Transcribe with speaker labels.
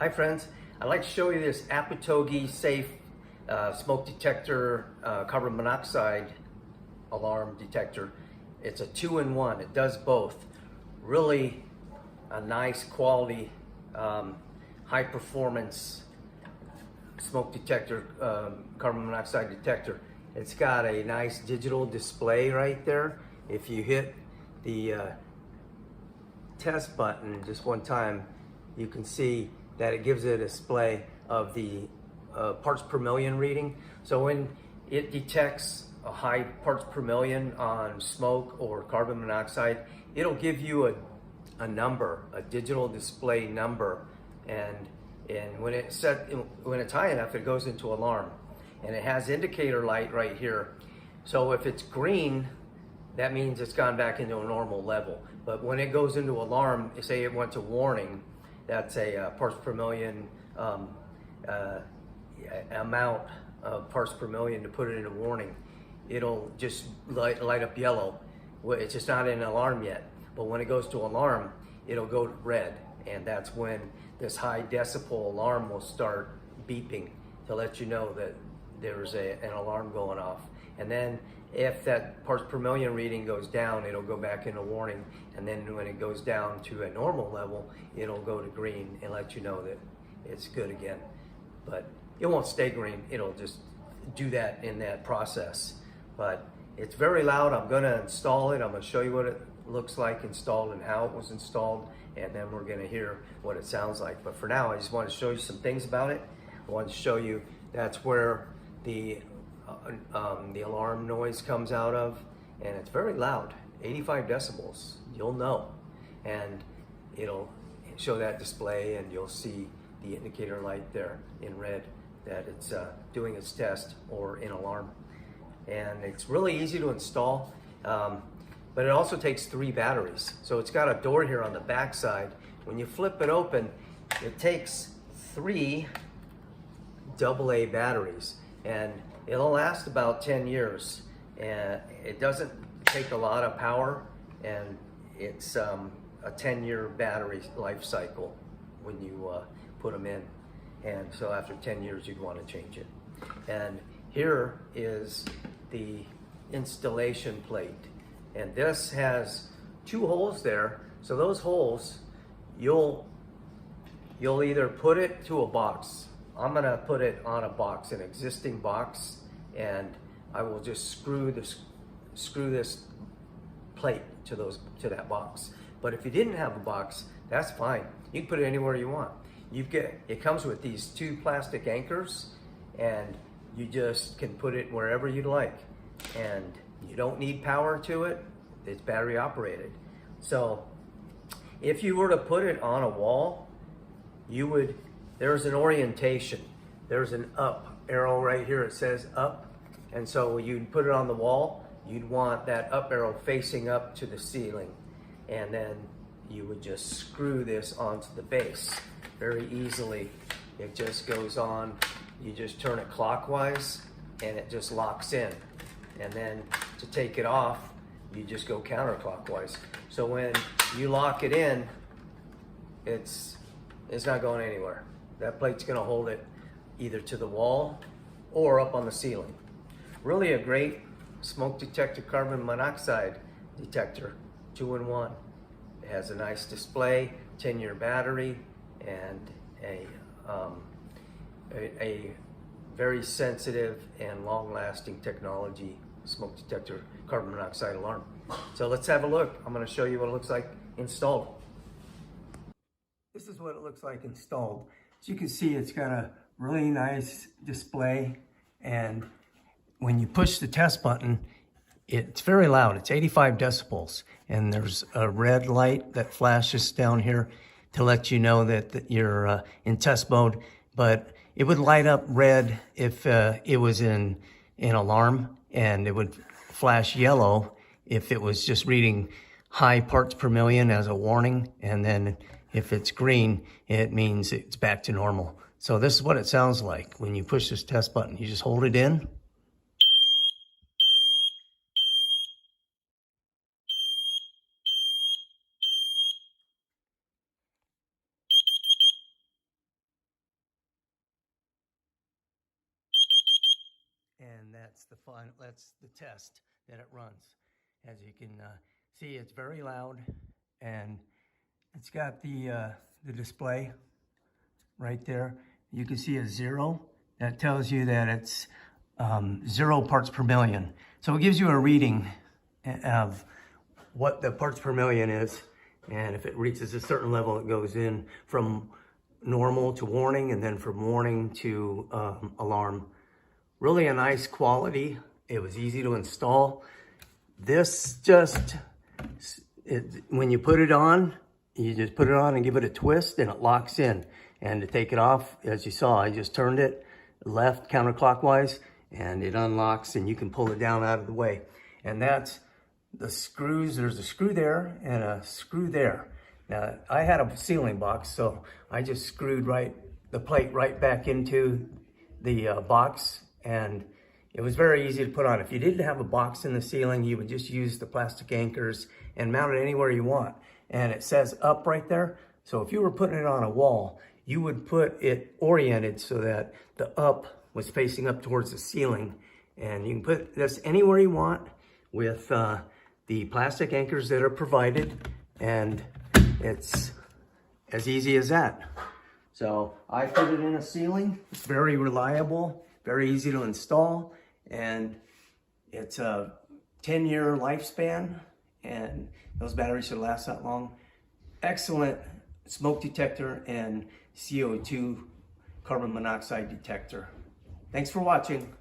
Speaker 1: Hi friends, I'd like to show you this Apatogi safe smoke detector, carbon monoxide alarm detector. It's a 2-in-1, it does both. Really a nice quality, high performance smoke detector, carbon monoxide detector. It's got a nice digital display right there. If you hit the test button just one time, you can see that it gives it a display of the parts per million reading. So when it detects a high parts per million on smoke or carbon monoxide, it'll give you a number, a digital display number, and when it's high enough, it goes into alarm. And it has indicator light right here. So if it's green, that means it's gone back into a normal level. But when it goes into alarm, say it went to warning, that's a parts per million amount of parts per million to put it in a warning. It'll just light up yellow. It's just not in alarm yet. But when it goes to alarm, it'll go to red. And that's when this high decibel alarm will start beeping to let you know that there's an alarm going off. And then if that parts per million reading goes down, it'll go back into warning. And then when it goes down to a normal level, it'll go to green and let you know that it's good again. But it won't stay green, it'll just do that in that process. But it's very loud. I'm gonna install it. I'm gonna show you what it looks like installed and how it was installed, and then we're gonna hear what it sounds like. But for now, I just want to show you some things about it. I want to show you that's where the alarm noise comes out of, and it's very loud, 85 decibels, you'll know. And it'll show that display, and you'll see the indicator light there in red that it's doing its test or in alarm. And it's really easy to install, but it also takes 3 batteries. So it's got a door here on the back side. When you flip it open, it takes 3 AA batteries, and it'll last about 10 years. And it doesn't take a lot of power, and it's a 10-year battery life cycle when you put them in. And so after 10 years, you'd want to change it. And here is the installation plate. And this has 2 holes there. So those holes, you'll either put it to a box. I'm gonna put it on a box, an existing box, and I will just screw this plate to that box. But if you didn't have a box, that's fine. You can put it anywhere you want. It comes with these 2 plastic anchors, and you just can put it wherever you'd like. And you don't need power to it. It's battery operated. So if you were to put it on a wall, there's an orientation. There's an up arrow right here. It says up. And so you'd put it on the wall, you'd want that up arrow facing up to the ceiling. And then you would just screw this onto the base very easily. It just goes on. You just turn it clockwise and it just locks in. And then to take it off, you just go counterclockwise. So when you lock it in, it's not going anywhere. That plate's gonna hold it either to the wall or up on the ceiling. Really a great smoke detector, carbon monoxide detector, 2-in-1. It has a nice display, 10-year battery, and a very sensitive and long-lasting technology smoke detector carbon monoxide alarm. So let's have a look. I'm going to show you what it looks like installed. This is what it looks like installed. As you can see, it's got a really nice display, and when you push the test button, it's very loud. It's 85 decibels, and there's a red light that flashes down here to let you know that you're in test mode. But it would light up red if it was in alarm, and it would flash yellow if it was just reading high parts per million as a warning. And then if it's green, it means it's back to normal. So this is what it sounds like when you push this test button. You just hold it in. and that's the final, that's the test that it runs. As you can see, it's very loud, and it's got the display right there. You can see a 0. That tells you that it's 0 parts per million. So it gives you a reading of what the parts per million is. And if it reaches a certain level, it goes in from normal to warning, and then from warning to alarm. Really a nice quality. It was easy to install. This just, when you put it on, you just put it on and give it a twist and it locks in. And to take it off, as you saw, I just turned it left counterclockwise and it unlocks, and you can pull it down out of the way. And that's the screws. There's a screw there and a screw there. Now, I had a ceiling box, so I just screwed the plate right back into the box, and it was very easy to put on. If you didn't have a box in the ceiling, you would just use the plastic anchors and mount it anywhere you want. And it says up right there. So if you were putting it on a wall, you would put it oriented so that the up was facing up towards the ceiling. And you can put this anywhere you want with the plastic anchors that are provided, and it's as easy as that. So I put it in a ceiling. It's very reliable, very easy to install, and it's a 10-year lifespan, and those batteries should last that long. Excellent smoke detector and CO2 carbon monoxide detector. Thanks for watching.